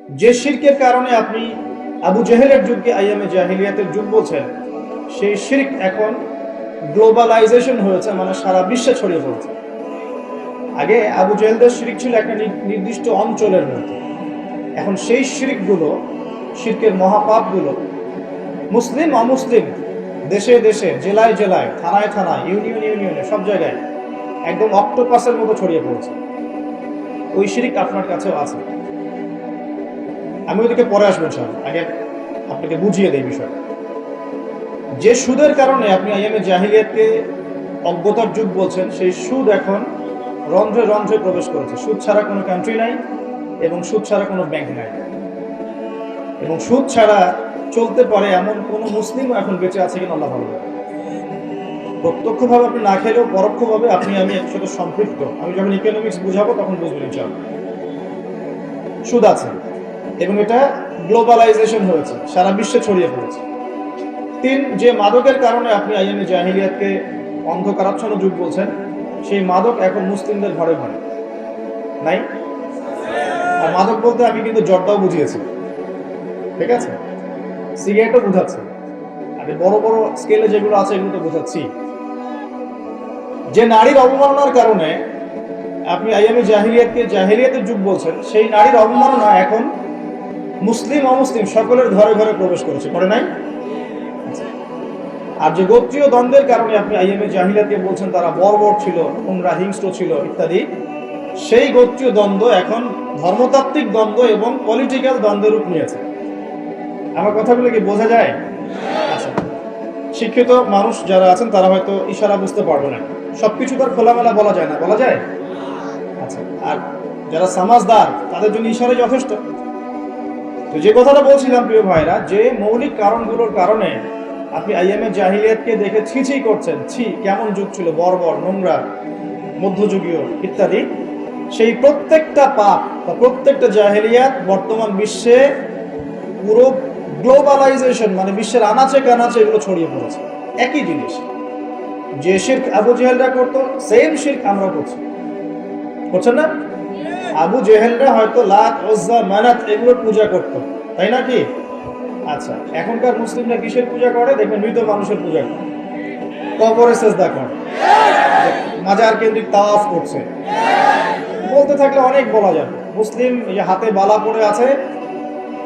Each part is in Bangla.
যে শিরকের কারণে আপনি আবু জেহেলের যুগকে আইয়ামে জাহিলিয়াতের যুগ বলছেন, সেই শিরক এখন গ্লোবালাইজেশন হয়েছে, মানে সারা বিশ্বে ছড়িয়ে পড়েছে। আগে আবু জেহেলদের শিরক ছিল একটা নির্দিষ্ট অঞ্চলের মধ্যে, এখন সেই শিরকগুলো, শিরকের মহাপাপগুলো মুসলিম অমুসলিম, দেশে দেশে, জেলায় জেলায়, থানায় থানায়, ইউনিয়নে সব জায়গায় একদম অক্টোপাসের মতো ছড়িয়ে পড়েছে। ওই শিরক আপনার কাছেও আছে। আমি ওদিকে পরে আসবো স্যার, আগে আপনাকে বুঝিয়ে দেই বিষয়। যে সুদের কারণে আপনি আইয়ামে জাহিলিয়াতকে অজ্ঞতার যুগ বলছেন, সেই সুদ এখন রন্ধ্রে রন্ধ্রে প্রবেশ করেছে। সুদ ছাড়া কোনো কান্ট্রি নাই, এবং সুদ ছাড়া কোনো ব্যাংক নাই, এবং সুদ ছাড়া চলতে পারে এমন কোনো মুসলিমও এখন বেঁচে আছে কিনা আল্লাহ ভালো জানে। প্রত্যক্ষভাবে আপনি না খেলেও পরোক্ষভাবে আপনি আমি একসাথে সম্পৃক্ত। আমি যখন ইকোনমিক্স বুঝাবো তখন বুঝবেন ইনশাআল্লাহ। সুদ আছে, এবং এটা গ্লোবালাইজেশন হয়েছে, সারা বিশ্বে ছড়িয়ে পড়েছে। তিন, যে মাদকের কারণে আপনি আইয়ামে জাহিলিয়াতকে অন্ধকারাচ্ছন্ন যুগ বলছেন, সেই মাদক এখন মুসলিমদের ঘরে ঘরে নাই। আর মাদক বলতে আমি কিন্তু জর্দাও বুঝিয়েছি, ঠিক আছে, সিগারেটও বুঝাচ্ছি, আমি বড় বড় স্কেলে যেগুলো আছে এগুলো তো বুঝাচ্ছি। যে নারীর অবমাননার কারণে আপনি আইয়ামে জাহিলিয়াতকে জাহিলিয়াতের যুগ বলছেন, সেই নারীর অবমাননা এখন মুসলিম অমুসলিম সকলের ঘরে ঘরে প্রবেশ করেছে, করে নাই? আর যে গোত্রীয় দ্বন্দ্বের কারণে আপনি আইয়ামে জাহিলিয়াতকে বলছেন তারা বর্বর ছিল, তোমরা হিংস্র ছিল ইত্যাদি, সেই গোত্রীয় দ্বন্দ্ব এখন ধর্মতাত্ত্বিক দ্বন্দ্ব এবং পলিটিক্যাল দ্বন্দ্বের রূপ নিয়েছে। আমার কথাগুলো কি বোঝা যায়? আচ্ছা, শিক্ষিত মানুষ যারা আছেন তারা হয়তো ইশারা বুঝতে পারবে না, সবকিছু তার খোলামেলা বলা যায় না, বলা যায়? আচ্ছা, আর যারা সমাজদার তাদের জন্য ইশারাই যথেষ্ট। তো যে কথাটা বলছিলাম প্রিয় ভাইরা, যে মৌলিক কারণগুলোর কারণে আপনি আইয়ামে জাহিলিয়াতকে দেখে ছি করছেন, ছি কেমন যুগ ছিল, বর্বর, নোংরা, মধ্যযুগীয় ইত্যাদি, সেই প্রত্যেকটা পাপ বা প্রত্যেকটা জাহিলিয়াত বর্তমান বিশ্বে পুরো গ্লোবালাইজেশন, মানে বিশ্বের আনাচে কানাচে এগুলো ছড়িয়ে পড়েছে। একই জিনিস, যে শিরক আবু জেহেলরা করতো, সেম শিরক আমরা করছি, করছেন না? আবু জেহেলরা হয়তো লাত, উজ্জা, মানাত এগুলোর পূজা করতো, তাই না কি? আচ্ছা, এখনকার মুসলিমরা কিসের পূজা করে? দেখবেন মৃত মানুষের পূজা করে, কবরে সেজদা করে, মাজার কেন্দ্রিক তাওয়াফ করছে। বলতে থাকলে অনেক বলা যাবে। মুসলিম হাতে বালা পড়ে আছে,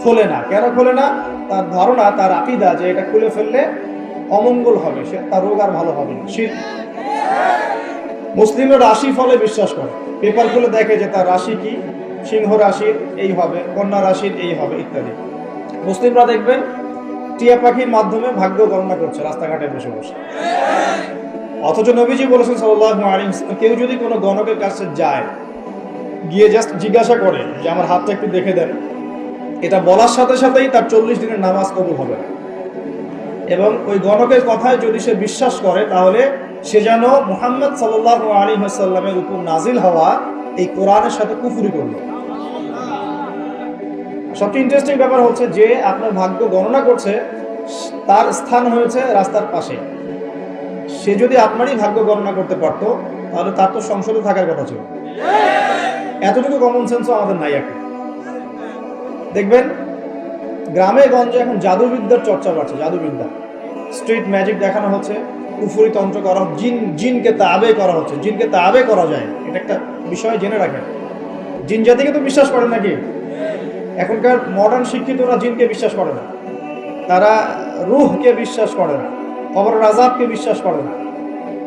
খোলে না। কেন খোলে না? তার ধারণা, তার আকীদা যে এটা খুলে ফেললে অমঙ্গল হবে, সে তার রোগ আর ভালো হবে না। শিরক। মুসলিমরা রাশি ফলে বিশ্বাস করে, পেপার খুলে দেখে যে তার রাশি কি, সিংহ রাশির এই হবে, কন্যা রাশির এই হবে ইত্যাদি। মুসলিমরা দেখবেন টিয়া পাখির মাধ্যমে ভাগ্য গণনা করছে রাস্তাঘাটে বসে বসে। অথচ নবীজি বলেছেন সাল্লাল্লাহু আলাইহি ওয়াসাল্লাম, কেউ যদি কোনো গণকের কাছে যায়, গিয়ে জাস্ট জিজ্ঞাসা করে যে আমার হাতটা একটু দেখে দেন, এটা বলার সাথে সাথেই তার 40 দিনের নামাজ কবুল হবে। এবং ওই গণকের কথায় যদি সে বিশ্বাস করে, তাহলে সে যেন মুহাম্মদ সাল্লাল্লাহু আলাইহি ওয়াসাল্লামের উপর নাজিল হওয়া এই কোরআনের সাথে কুফরি করল। সবচেয়ে ইন্টারেস্টিং ব্যাপার হচ্ছে যে আপনার ভাগ্য গণনা করছে, তার স্থান হয়েছে রাস্তার পাশে। সে যদি আপনারই ভাগ্য গণনা করতে পারতো, তাহলে তার তো সংসদে থাকার কথা ছিল। এতটুকু কমন সেন্সও আমাদের নাই এখন। দেখবেন গ্রামে গঞ্জে এখন জাদুবিদ্যার চর্চা বাড়ছে, জাদুবিদ্যা, স্ট্রিট ম্যাজিক দেখানো হচ্ছে, কুফরি তন্ত্র করা, জিনকে তাবে করা হচ্ছে। জিনকে তাবে করা যায়, এটা একটা বিষয় জেনে রাখেন। জিন জাতিকে তো বিশ্বাস করেন নাকি? এখনকার মডার্ন শিক্ষিতরা জিনকে বিশ্বাস করে না, তারা রূহকে বিশ্বাস করে না, কবরের আযাবকে বিশ্বাস করে না,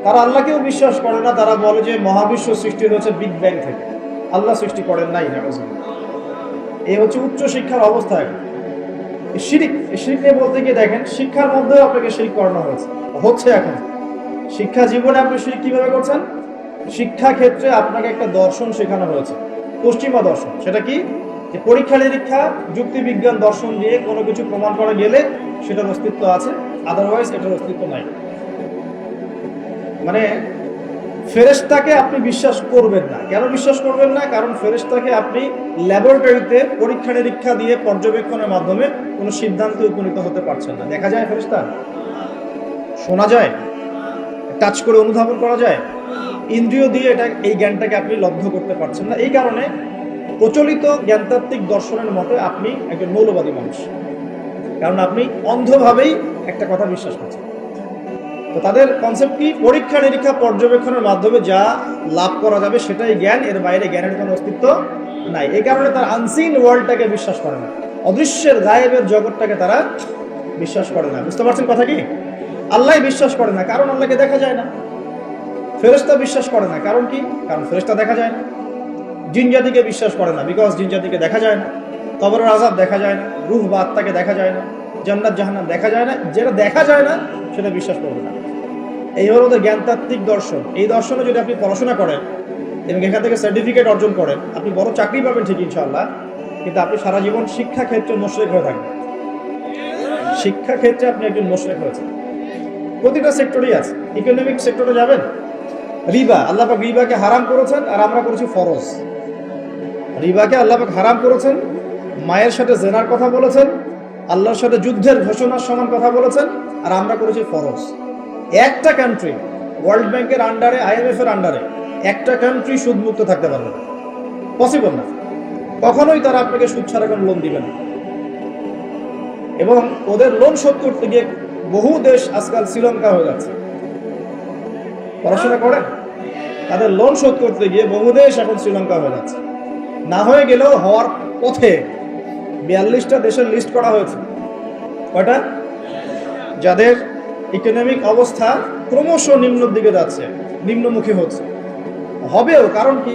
তারা আল্লাহকেও বিশ্বাস করে না। তারা বলে যে মহাবিশ্ব সৃষ্টি হয়েছে বিগ ব্যাং থেকে, আল্লাহ সৃষ্টি করেন নাই। এই হচ্ছে উচ্চ শিক্ষার অবস্থা। শিরক, শিরক নিয়ে বলতে গিয়ে দেখেন শিক্ষার মধ্যেও আপনাকে শিরক করানো হচ্ছে। এখন শিক্ষা জীবনে আপনি শিরক কিভাবে করছেন? শিক্ষা ক্ষেত্রে আপনাকে একটা দর্শন শেখানো হয়েছে, পশ্চিমা দর্শন। সেটা কি? যে পরীক্ষা নিরীক্ষা, যুক্তি বিজ্ঞান দর্শন দিয়ে কোনো কিছু প্রমাণ করা গেলে সেটার অস্তিত্ব আছে, আদারওয়াইজ এটার অস্তিত্ব নাই। মানে ফেরেশতাকে আপনি বিশ্বাস করবেন না। কেন বিশ্বাস করবেন না? কারণ ফেরেশতাকে আপনি ল্যাবরেটরিতে পরীক্ষা নিরীক্ষা দিয়ে পর্যবেক্ষণের মাধ্যমে কোনো সিদ্ধান্তে উপনীত হতে পারছেন না। দেখা যায় ফেরেশতা, শোনা যায়, টাচ করে অনুধাবন করা যায়, ইন্দ্রিয় দিয়ে এই জ্ঞানটাকে আপনি লব্ধ করতে পারছেন না। এই কারণে প্রচলিত জ্ঞানতাত্ত্বিক দর্শনের মতে আপনি একজন মৌলবাদী মানুষ, কারণ আপনি অন্ধভাবেই একটা কথা বিশ্বাস করছেন। তো তাদের কনসেপ্ট কি? পরীক্ষা নিরীক্ষা পর্যবেক্ষণের মাধ্যমে যা লাভ করা যাবে সেটাই জ্ঞান, এর বাইরে জ্ঞানের কোনো অস্তিত্ব নাই। এই কারণে তারা আনসিন ওয়ার্ল্ডটাকে বিশ্বাস করে না, অদৃশ্যের গায়েবের জগৎটাকে তারা বিশ্বাস করে না। বুঝতে পারছেন কথা কি? আল্লাহ বিশ্বাস করে না, কারণ আল্লাহকে দেখা যায় না। ফেরেশতা বিশ্বাস করে না, কারণ কি? কারণ ফেরেশতা দেখা যায় না। জিন জাতিকে বিশ্বাস করে না, বিকজ জিন জাতিকে দেখা যায় না। কবরের আযাব দেখা যায় না, রূহ বা আত্মাকে দেখা যায় না, জান্নাত জাহান্নাম দেখা যায় না। যেটা দেখা যায় না সেটা বিশ্বাস করবে না। এই হলো ওদের জ্ঞানতাত্ত্বিক দর্শন। এই দর্শনে যদি আপনি পড়াশোনা করেন এবং এখান থেকে সার্টিফিকেট অর্জন করেন, আপনি বড় চাকরি পাবেন ঠিক ইনশাআল্লাহ, কিন্তু আপনি সারা জীবন শিক্ষা ক্ষেত্রে মুশরিক হয়ে থাকবেন। শিক্ষা ক্ষেত্রে আপনি একজন মুশরিক হয়েছেন। প্রতিটা সেক্টরেই আছে। ইকোনমিক সেক্টরে যাবেন, রিবা, আল্লাহ পাক রিবাকে হারাম করেছেন আর আমরা করেছি ফরজ। রিবাকে আল্লাহ পাক হারাম করেছেন, মায়ের সাথে জেনার কথা বলেছেন, আল্লাহর সাথে যুদ্ধের ঘোষণার সমান কথা বলেছেন, আর আমরা করেছি ফরজ। একটা কান্ট্রি ওয়ার্ল্ড ব্যাংকের আন্ডারে, IMF এর আন্ডারে একটা কান্ট্রি সুদমুক্ত থাকতে পারবে না, পসিবল না। কখনোই তারা আপনাকে সুদ ছাড়া কোনো লোন দিবে না। এবং ওদের লোন শোধ করতে গিয়ে বহু দেশ আজকাল শ্রীলঙ্কা হয়ে যাচ্ছে। পড়াশোনা করেন, তাদের লোন শোধ করতে গিয়ে বহু দেশ এখন শ্রীলঙ্কা হয়ে যাচ্ছে। না হয়ে গেলেও হওয়ার পথে 42টা দেশের লিস্ট করা হয়েছে। কয়টা? যাদের ইকোনমিক অবস্থা ক্রমশ নিম্নের দিকে যাচ্ছে, নিম্নমুখী হচ্ছে, হবেও। কারণ কি?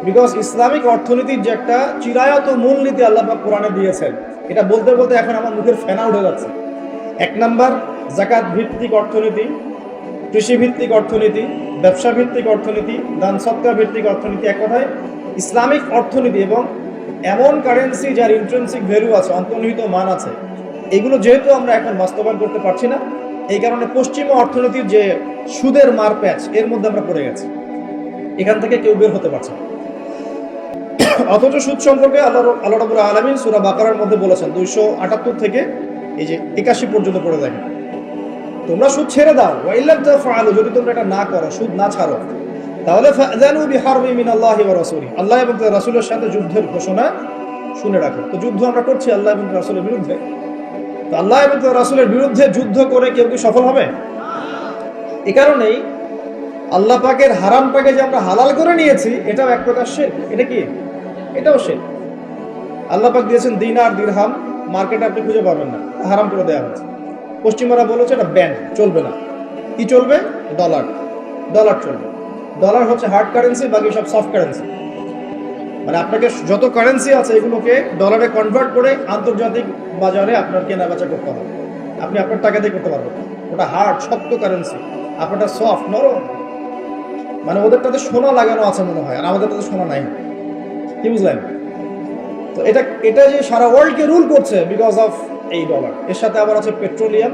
বিকজ ইসলামিক অর্থনীতির যে একটা চিরায়ত মূলনীতি আল্লাহ পাক কোরআনে দিয়েছেন, এটা বলতে বলতে এখন আমার মুখের ফেনা উঠে যাচ্ছে। 1 নাম্বার, যাকাত ভিত্তিক অর্থনীতি, কৃষি ভিত্তিক অর্থনীতি, ব্যবসা ভিত্তিক অর্থনীতি, দান সদকা ভিত্তিক অর্থনীতি। এক কথায় ইসলামিক অর্থনীতি এবং এমন কারেন্সি যার ইন্ট্রিনসিক ভ্যালু আছে, অন্তর্নিহিত মান আছে, এগুলো যেহেতু আমরা এখন বাস্তবায়ন করতে পারছি না, এই কারণে পশ্চিমা অর্থনীতির যে সুদের মার প্যাচ, এর মধ্যে আমরা পড়ে গেছি। এখান থেকে কেউ বের হতে পারছে না। অথচ সুদ সম্পর্কে আল্লাহ রাব্বুল আলামিন সূরা বাকারার মধ্যে বলেছেন 278 থেকে এই যে 81 পর্যন্ত পড়ে দেখেন, তোমরা সুদ ছেড়ে দাও। ওয়াইল্লাম তাফআলু, যদি তোমরা এটা না করো, সুদ না ছাড়ো, তাহলে ফাযানু বিহারবি মিনাল্লাহি ওয়া রাসূলিহি, আল্লাহ এবং তার রাসূলের সাথে যুদ্ধের ঘোষণা শুনে রাখো। তো যুদ্ধ আমরা করছি আল্লাহ এবং রাসূলের বিরুদ্ধে। তো আল্লাহ এবং তার রাসূলের বিরুদ্ধে যুদ্ধ করে কেউ কি সফল হবে? এই কারণেই আল্লাহ পাকের হারামটাকে যে আমরা হালাল করে নিয়েছি, এটাও এক প্রকার শিরক। এটা কি? এটাও শিরক। আল্লাহ পাক দিয়েছেন দিনার, দিরহাম, মার্কেটে আপনি খুঁজে পাবেন না, হারাম করে দেওয়া হয়েছে। পশ্চিমারা বলেছে এটা ব্যান, চলবে না। কি চলবে? ডলার। ডলার চলবে। ডলার হচ্ছে হার্ড কারেন্সি, বাকি সব সফট কারেন্সি। মানে আপনাকে যত কারেন্সি আছে এগুলোকে ডলারে কনভার্ট করে আন্তর্জাতিক বাজারে আপনার কেনা বেচা করতে হবে। আপনি আপনার টাকা দিয়ে করতে পারবেন। ওটা হার্ড, শক্ত কারেন্সি, আপনারটা সফট, নরম। মানে ওদেরটাতে সোনা লাগানো আছে মনে হয়, আর আমাদেরটাতে সোনা নাই। কি বুঝলেন? তো এটা যে সারা ওয়ার্ল্ডকে রুল করছে বিকজ অফ এই ডলার। এর সাথে আবার আছে petroleum,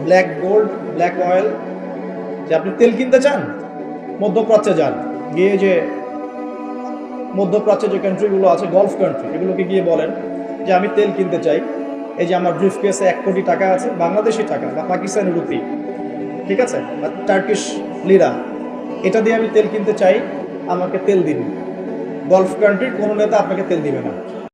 black gold, black oil. যে আপনি তেল কিনতে চান, মধ্যপ্রাচ্যে যান, গিয়ে যে মধ্যপ্রাচ্যে যে কান্ট্রিগুলো আছে, গলফ কান্ট্রি, এগুলোকে গিয়ে বলেন যে আমি তেল কিনতে চাই। এই যে আমার ব্রিফকেসে 1 কোটি টাকা আছে, বাংলাদেশি টাকা বা পাকিস্তানি রুপি, ঠিক আছে, বা টার্কিশ লিরা, এটা দিয়ে আমি তেল কিনতে চাই, আমাকে তেল দিন। গলফ কান্ট্রির কোনো নেতা আপনাকে তেল দিবে না।